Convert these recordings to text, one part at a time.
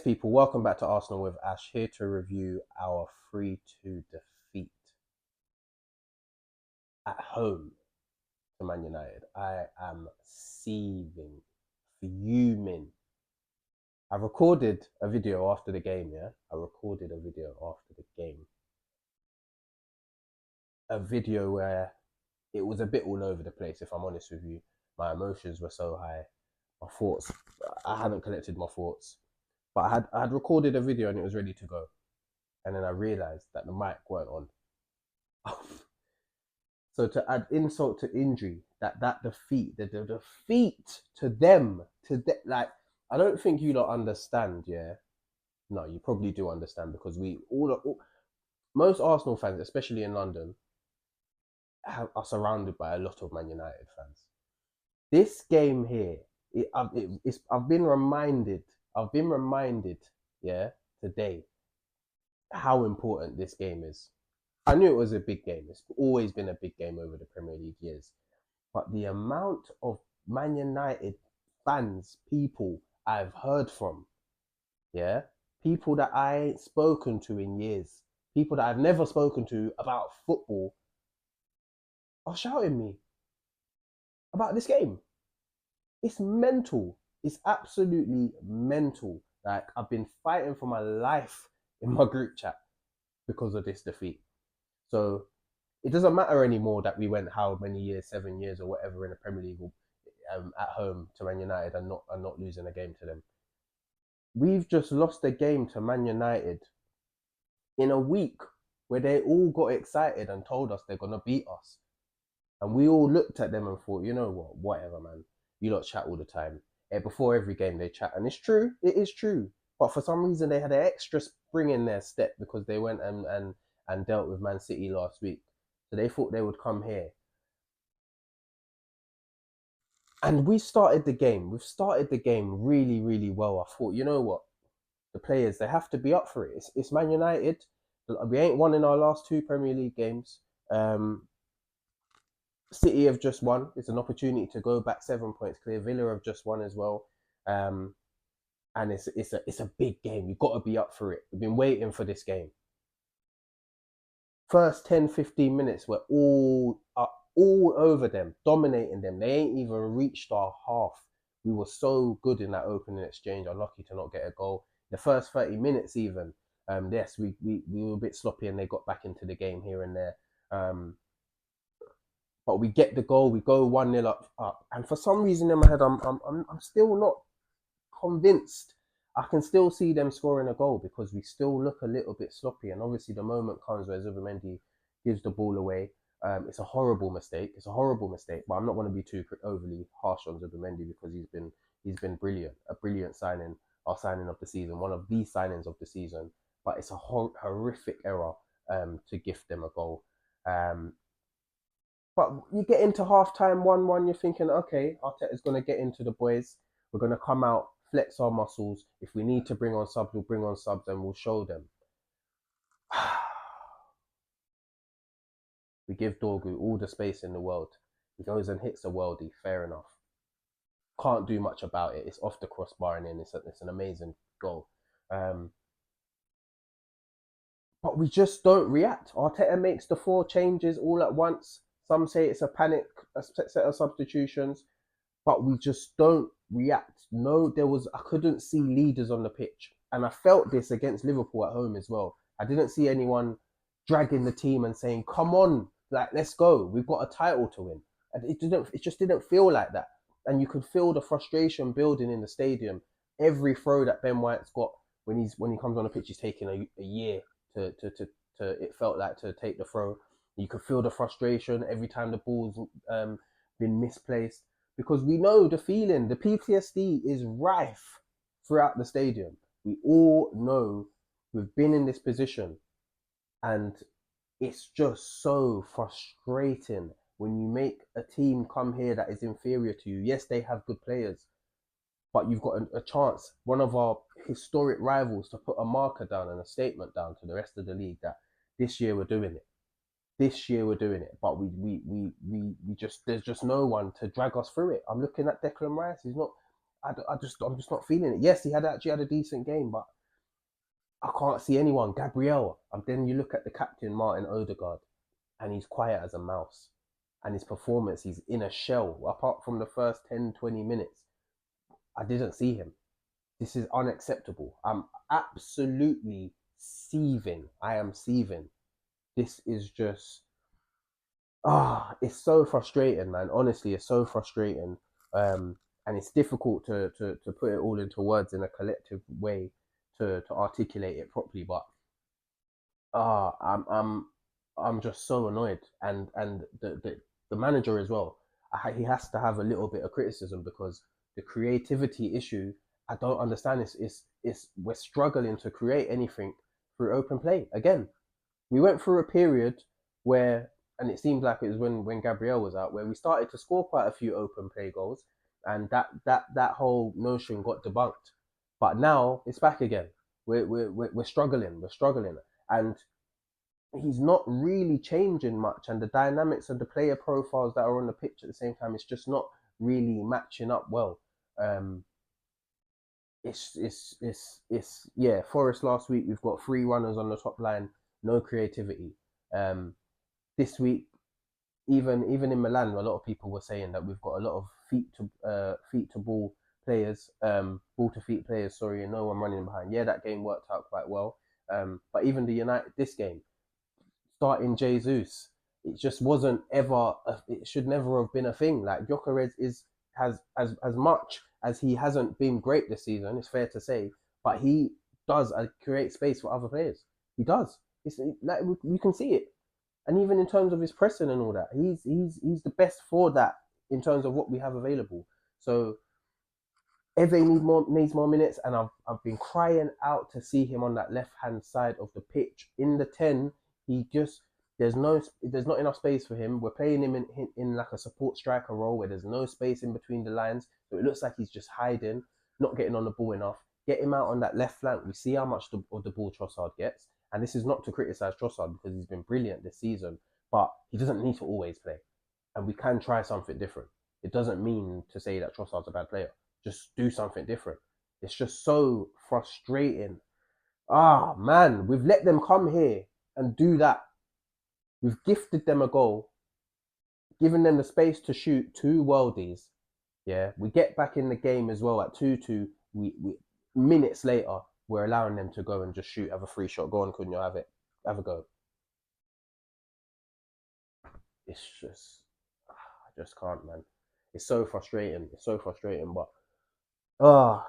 People, welcome back to Arsenal with Ash, here to review our 3-2 defeat at home to Man United. I am seething, fuming. I recorded a video after the game, yeah? I recorded a video after the game. A video where it was a bit all over the place, if I'm honest with you. My emotions were so high. My thoughts, I hadn't collected my thoughts. But I had recorded a video and it was ready to go. And then I realised that the mic weren't on. So to add insult to injury, that defeat, the defeat to them, like, I don't think you lot understand, yeah. No, you probably do understand because most Arsenal fans, especially in London, are surrounded by a lot of Man United fans. This game here, I've been reminded, yeah, today, how important this game is. I knew it was a big game. It's always been a big game over the Premier League years. But the amount of Man United fans, people I've heard from, yeah, people that I ain't spoken to in years, people that I've never spoken to about football, are shouting me about this game. It's mental. It's absolutely mental. Like, I've been fighting for my life in my group chat because of this defeat. So it doesn't matter anymore that we went how many years, 7 years or whatever in the Premier League at home to Man United and not losing a game to them. We've just lost a game to Man United in a week where they all got excited and told us they're gonna beat us, and we all looked at them and thought, you know what, whatever, man. You lot chat all the time. Before every game they chat, and it's true, it is true. But for some reason they had an extra spring in their step because they went and dealt with Man City last week. So they thought they would come here. And we started the game. We've started the game really, really well. I thought, you know what? The players, they have to be up for it. It's Man United. We ain't won in our last two Premier League games. City have just won. It's an opportunity to go back 7 points clear. Villa have just won as well. And it's a big game. You've got to be up for it. We've been waiting for this game. First 10, 15 minutes, we're all over them, dominating them. They ain't even reached our half. We were so good in that opening exchange, unlucky to not get a goal. The first 30 minutes even, yes, we were a bit sloppy and they got back into the game here and there. But we get the goal, we go 1-0 up. And for some reason in my head, I'm still not convinced. I can still see them scoring a goal because we still look a little bit sloppy. And obviously, the moment comes where Zubimendi gives the ball away. It's a horrible mistake. It's a horrible mistake. But I'm not going to be too overly harsh on Zubimendi because he's been brilliant. A brilliant signing. Our signing of the season. One of the signings of the season. But it's a horrific error to gift them a goal. But you get into half time 1-1, you're thinking, okay, Arteta's going to get into the boys. We're going to come out, flex our muscles. If we need to bring on subs, we'll bring on subs and we'll show them. We give Dorgu all the space in the world. He goes and hits a worldie, fair enough. Can't do much about it. It's off the crossbar and in. It's an amazing goal. But we just don't react. Arteta makes the 4 changes all at once. Some say it's a panic set of substitutions, but we just don't react. No, I couldn't see leaders on the pitch. And I felt this against Liverpool at home as well. I didn't see anyone dragging the team and saying, come on, like, let's go. We've got a title to win. And it just didn't feel like that. And you could feel the frustration building in the stadium. Every throw that Ben White's got when he comes on the pitch, he's taking a year to it felt like, to take the throw. You could feel the frustration every time the ball's been misplaced because we know the feeling. The PTSD is rife throughout the stadium. We all know we've been in this position, and it's just so frustrating when you make a team come here that is inferior to you. Yes, they have good players, but you've got a chance, one of our historic rivals, to put a marker down and a statement down to the rest of the league that this year we're doing it. This year we're doing it, but we just, there's just no one to drag us through it. I'm looking at Declan Rice. He's not. I'm just not feeling it. Yes, he had actually had a decent game, but I can't see anyone. Gabriel. And then you look at the captain, Martin Odegaard, and he's quiet as a mouse. And his performance, he's in a shell. Apart from the first 10, 20 minutes, I didn't see him. This is unacceptable. I'm absolutely seething. I am seething. This is just it's so frustrating, man. Honestly, it's so frustrating. Um, and it's difficult to put it all into words in a collective way to articulate it properly. But ah, I'm just so annoyed, and the manager as well. He has to have a little bit of criticism because the creativity issue. I don't understand. It's we're struggling to create anything through open play again. We went through a period where, and it seemed like it was when Gabriel was out, where we started to score quite a few open play goals, and that whole notion got debunked. But now it's back again. We're struggling. We're struggling, and he's not really changing much, and the dynamics of the player profiles that are on the pitch at the same time, it's just not really matching up well. Um, it's yeah. Forest last week we've got three runners on the top line, no creativity. Um, this week, even in Milan, a lot of people were saying that we've got a lot of feet to ball players, ball to feet players. Sorry, and no one running behind. Yeah, that game worked out quite well. But even the United this game, starting Jesus, it just wasn't ever. It should never have been a thing. Like Gyökeres is has as much as he hasn't been great this season. It's fair to say, but he does create space for other players. He does. It's like we can see it, and even in terms of his pressing and all that, he's the best for that in terms of what we have available. So Eve needs more minutes, and I've been crying out to see him on that left hand side of the pitch in the 10. He just there's not enough space for him. We're playing him in like a support striker role where there's no space in between the lines, so it looks like he's just hiding, not getting on the ball enough. Get him out on that left flank. We see how much of the ball Trossard gets, and this is not to criticize Trossard because he's been brilliant this season, but he doesn't need to always play, and we can try something different. It doesn't mean to say that Trossard's a bad player. Just do something different. It's just so frustrating. Ah, man, we've let them come here and do that. We've gifted them a goal, given them the space to shoot two worldies. Yeah, we get back in the game as well at 2-2. We minutes later, we're allowing them to go and just shoot, have a free shot. Go on, couldn't you have it? Have a go. It's just, I just can't, man. It's so frustrating. It's so frustrating, but ah,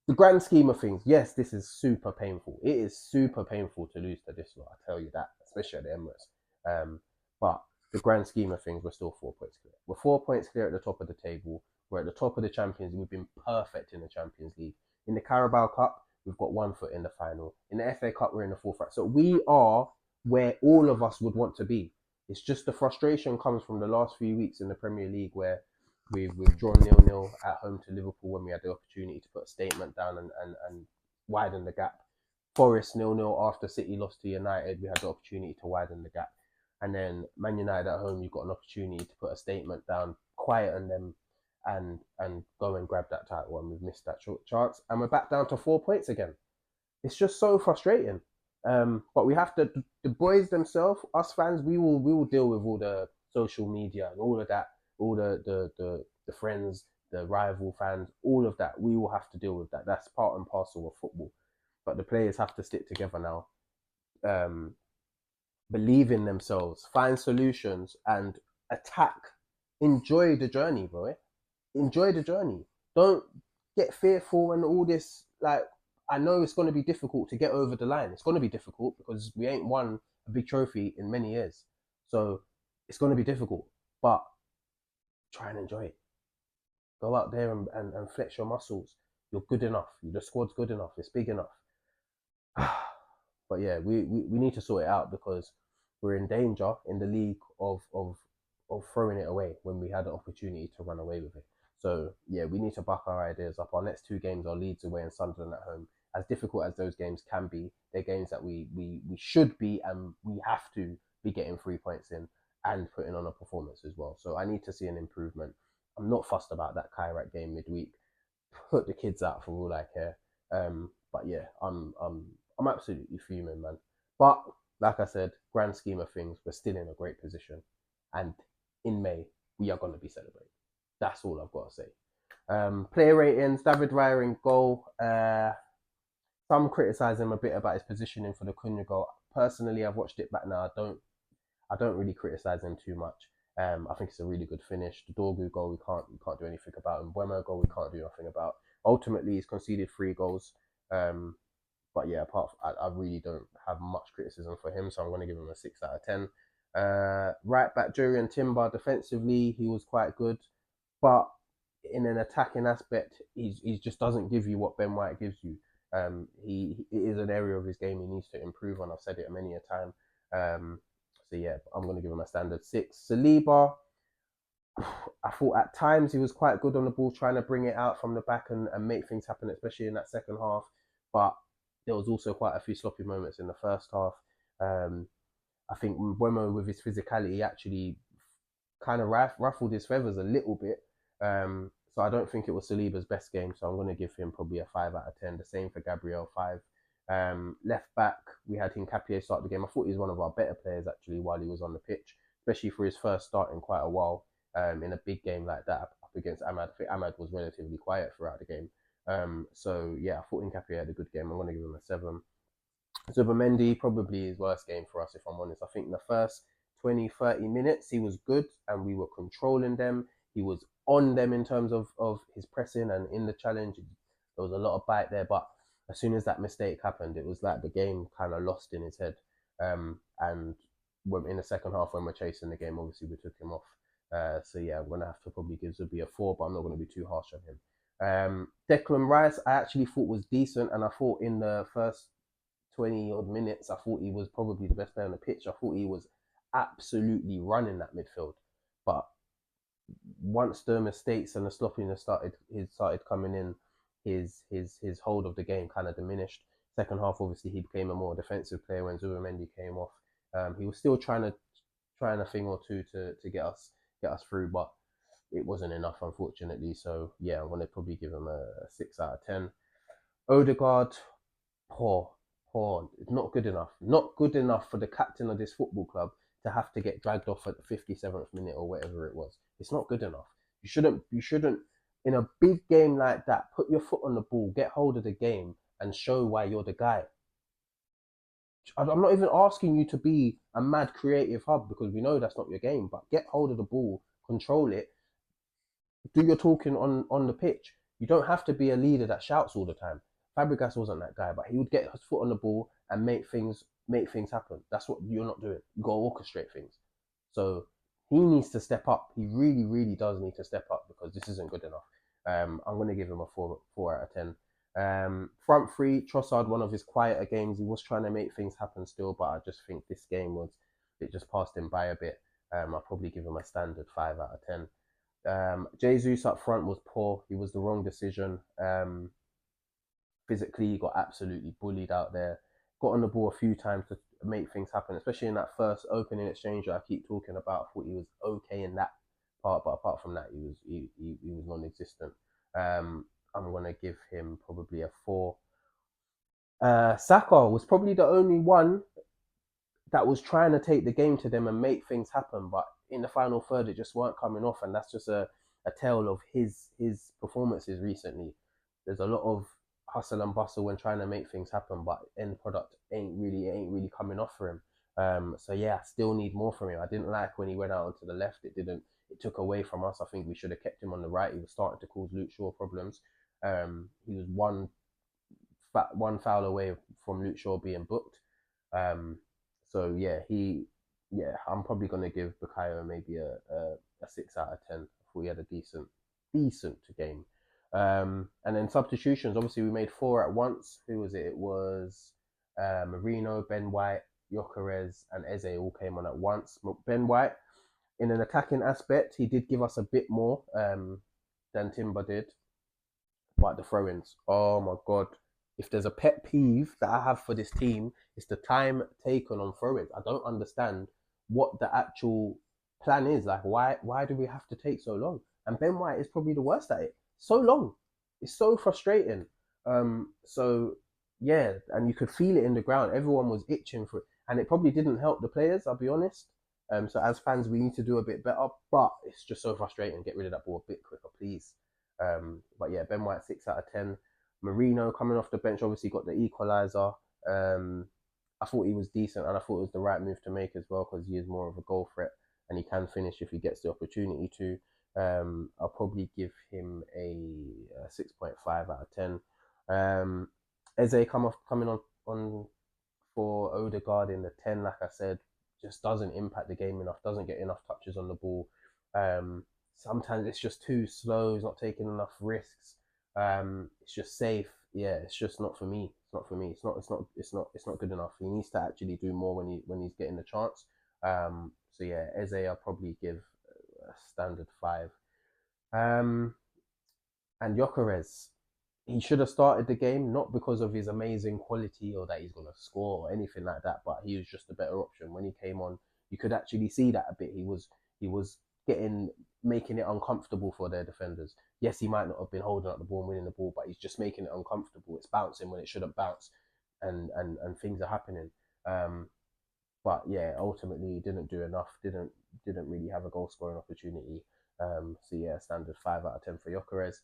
the grand scheme of things, yes, this is super painful. It is super painful to lose to this lot. I tell you that, especially at the Emirates. But the grand scheme of things, we're still 4 points clear. We're 4 points clear at the top of the table. We're at the top of the Champions League. We've been perfect in the Champions League. In the Carabao Cup, we've got 1 foot in the final. In the FA Cup, we're in the fourth round. So we are where all of us would want to be. It's just the frustration comes from the last few weeks in the Premier League where we've drawn 0-0 at home to Liverpool when we had the opportunity to put a statement down and widen the gap. Forest 0-0 after City lost to United, we had the opportunity to widen the gap. And then Man United at home, you've got an opportunity to put a statement down, quieten them, and go and grab that title. And we've missed that chance, and we're back down to 4 points again. It's just so frustrating. But we have to, the boys themselves, us fans, we will deal with all the social media and all of that, all the friends, the rival fans, all of that. We will have to deal with that. That's part and parcel of football. But the players have to stick together now. Believe in themselves, find solutions, and attack. Enjoy the journey, bro. Enjoy the journey. Don't get fearful and all this. Like, I know it's going to be difficult to get over the line. It's going to be difficult because we ain't won a big trophy in many years. So it's going to be difficult. But try and enjoy it. Go out there and flex your muscles. You're good enough. The squad's good enough. It's big enough. But yeah, we need to sort it out because we're in danger in the league of throwing it away when we had the opportunity to run away with it. So yeah, we need to back our ideas up. Our next two games are Leeds away and Sunderland at home. As difficult as those games can be, they're games that we should be and we have to be getting 3 points in and putting on a performance as well. So I need to see an improvement. I'm not fussed about that Kyrat game midweek. Put the kids out for all I care. But yeah, I'm absolutely fuming, man. But like I said, grand scheme of things, we're still in a great position, and in May we are going to be celebrating. That's all I've got to say. Player ratings: David Raya in goal. Some criticise him a bit about his positioning for the Cunha goal. Personally, I've watched it back now. I don't really criticise him too much. I think it's a really good finish. The Dorgu goal, we can't do anything about. And Buemo goal, we can't do nothing about. Ultimately, he's conceded 3 goals. But yeah, I really don't have much criticism for him, so I'm going to give him a 6 out of 10. Right back, Jurriën Timber, defensively, he was quite good, but in an attacking aspect, he just doesn't give you what Ben White gives you. It is an area of his game he needs to improve on. I've said it many a time. So yeah, I'm going to give him a standard 6. Saliba, I thought at times he was quite good on the ball, trying to bring it out from the back and make things happen, especially in that second half. But there was also quite a few sloppy moments in the first half. I think Mbeumo, with his physicality, actually kind of ruffled his feathers a little bit. So I don't think it was Saliba's best game. So I'm going to give him probably a 5 out of 10. The same for Gabriel, 5. Left back, we had Hincapié start the game. I thought he was one of our better players actually while he was on the pitch, especially for his first start in quite a while. In a big game like that up against Ahmad. I think Ahmad was relatively quiet throughout the game. So yeah, I thought Hincapié had a good game. I'm going to give him a 7. Zubimendi, probably his worst game for us, if I'm honest. I think in the first 20, 30 minutes, he was good and we were controlling them. He was on them in terms of his pressing and in the challenge. There was a lot of bite there, but as soon as that mistake happened, it was like the game kind of lost in his head. And in the second half, when we're chasing the game, obviously we took him off. So yeah, I'm going to have to probably give Zubi a 4, but I'm not going to be too harsh on him. Declan Rice, I actually thought was decent, and I thought in the first 20 odd minutes, I thought he was probably the best player on the pitch. I thought he was absolutely running that midfield. But once the mistakes and the sloppiness started coming in, his hold of the game kind of diminished. Second half, obviously, he became a more defensive player when Zubimendi came off. He was still trying a thing or two to get us through, but it wasn't enough, unfortunately. So yeah, I'm gonna probably give him a 6 out of 10. Odegaard, poor, not good enough. Not good enough for the captain of this football club to have to get dragged off at the 57th minute or whatever it was. It's not good enough. You shouldn't in a big game like that, put your foot on the ball, get hold of the game, and show why you're the guy. I'm not even asking you to be a mad creative hub because we know that's not your game, but get hold of the ball, control it, do your talking on the pitch. You don't have to be a leader that shouts all the time. Fabregas wasn't that guy, but he would get his foot on the ball and make things happen. That's what you're not doing. You got to orchestrate things. So he needs to step up. He really, really does need to step up because this isn't good enough. I'm going to give him a 4 out of 10. Front three, Trossard, one of his quieter games. He was trying to make things happen still, but I just think this game it just passed him by a bit. I'll probably give him a standard 5 out of 10. Jesus up front was poor. He was the wrong decision. Physically, he got absolutely bullied out there. Got on the ball a few times to make things happen, especially in that first opening exchange that I keep talking about. I thought he was okay in that part, but apart from that, he was non-existent. I'm gonna give him probably a 4. Saka was probably the only one that was trying to take the game to them and make things happen, but in the final third, it just weren't coming off, and that's just a tale of his performances recently. There's a lot of hustle and bustle when trying to make things happen, but end product ain't really coming off for him. So yeah, I still need more from him. I didn't like when he went out onto the left. It took away from us. I think we should have kept him on the right. He was starting to cause Luke Shaw problems. He was one foul away from Luke Shaw being booked. So yeah, I'm probably gonna give Bukayo maybe a 6 out of 10. I thought he had a decent game. And then substitutions. Obviously, we made 4 at once. Who was it? It was Marino, Ben White, Gyökeres, and Eze all came on at once. Ben White, in an attacking aspect, he did give us a bit more than Timber did. But the throw-ins, oh my god! If there's a pet peeve that I have for this team, it's the time taken on throw-ins. I don't understand what the actual plan is. Like, why do we have to take so long? and Ben White is probably the worst at it. So long, it's so frustrating. So yeah, and you could feel it in the ground. Everyone was itching for it, and it probably didn't help the players. I'll be honest. So as fans, we need to do a bit better, but it's just so frustrating. Get rid of that ball a bit quicker, please. But yeah, Ben White 6 out of 10. Marino coming off the bench obviously got the equaliser. I thought he was decent, and I thought it was the right move to make as well because he is more of a goal threat and he can finish if he gets the opportunity to. I'll probably give him a 6.5 out of 10. Eze coming on for Odegaard in the 10, like I said, just doesn't impact the game enough, doesn't get enough touches on the ball. Sometimes it's just too slow, he's not taking enough risks. It's just safe. Yeah, it's just not for me. It's not for me. It's not good enough. He needs to actually do more when he's getting the chance. So yeah, Eze I'll probably give a standard 5. And Gyökeres, he should have started the game, not because of his amazing quality or that he's going to score or anything like that, but he was just a better option. When he came on, you could actually see that a bit. He was making it uncomfortable for their defenders. Yes, he might not have been holding up the ball and winning the ball, but he's just making it uncomfortable. It's bouncing when it shouldn't bounce, and things are happening. But yeah, ultimately he didn't do enough. Didn't really have a goal scoring opportunity. So yeah, standard 5 out of 10 for Gyökeres.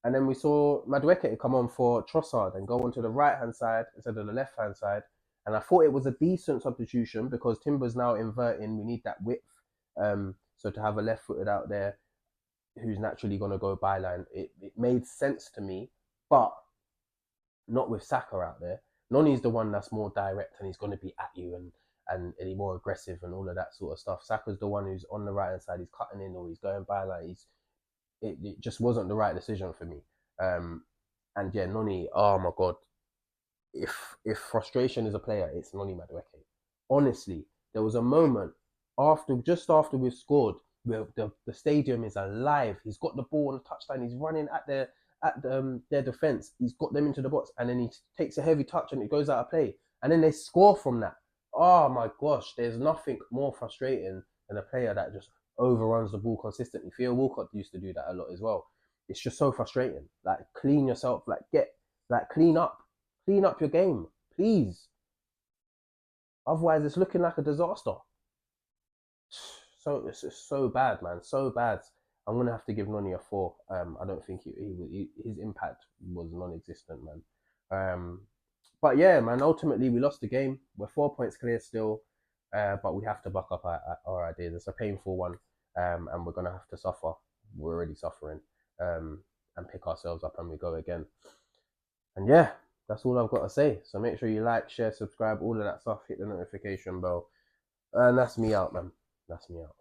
And then we saw Madueke come on for Trossard and go onto the right hand side instead of the left hand side. And I thought it was a decent substitution because Timber's now inverting. We need that width. So to have a left footed out there who's naturally going to go byline, it made sense to me, but not with Saka out there. Noni's the one that's more direct and he's going to be at you and he's more aggressive and all of that sort of stuff. Saka's the one who's on the right hand side, he's cutting in or he's going byline. It just wasn't the right decision for me. And yeah, Noni, oh my god, if frustration is a player, it's Noni Madueke. Honestly, there was a moment just after we've scored where the stadium is alive. He's got the ball on the touchline. He's running at their defense. He's got them into the box, and then he takes a heavy touch and it goes out of play. And then they score from that. Oh my gosh, there's nothing more frustrating than a player that just overruns the ball consistently. Theo Walcott used to do that a lot as well. It's just so frustrating. Like, clean yourself. Clean up your game, please. Otherwise, it's looking like a disaster. So it's just so bad, man. So bad. I'm gonna have to give Noni a 4. I don't think his impact was non-existent, man. But yeah, man. Ultimately, we lost the game. We're 4 points clear still, but we have to buck up our ideas. It's a painful one, and we're gonna have to suffer. We're already suffering, and pick ourselves up, and we go again. And yeah, that's all I've got to say. So make sure you like, share, subscribe, all of that stuff. Hit the notification bell, and that's me out, man. That's me out.